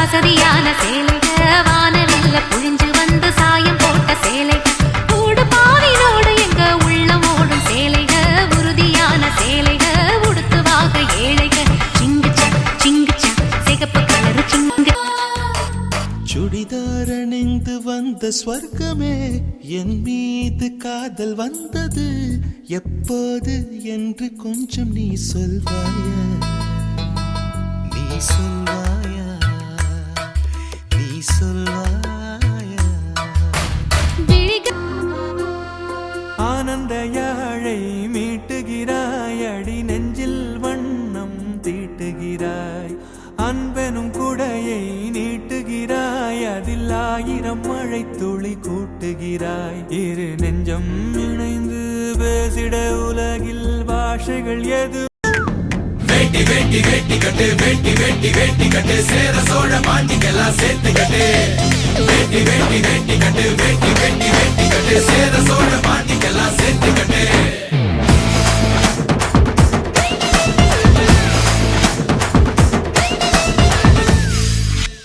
வசதியான சேலைக வானலில்ல புழிஞ்சு வந்து சாயம் போட்ட சேலைக கூடு பாவினோடு எங்க உள்ளம் ஓடும் சேலைக உறுதியான சேலைக உடுத்துவாக ஏழைக சிங்குச்சா சிங்குச்சா சிகப்பு கலரு சிங்கு சுடிதார் அணிந்து வந்த ஸ்வர்க்கமே என் மீது காதல் வந்தது எப்போது என்று கொஞ்சம் நீ சொல்வாயா நீ சொல்வாயா நீ சொல்வாயா ஆனந்த யாழை மீட்டுகிறாய் அடி நெஞ்சில் வண்ணம் தீட்டுகிறாய் அன்பெனும் குடையை நீட்டுகிறாய் அதில் 1000 மழை துளி கூட்டுகிறாய் இரு நெஞ்சம் இணைந்து பேசிட உலகில் பாஷைகள் எது வேட்டி வேட்டி வேட்டி கட்டு வேட்டி வேட்டி வேட்டி கட்டு சேர சோழ பாண்டிக்கெல்லாம் சேர்த்து கட்டு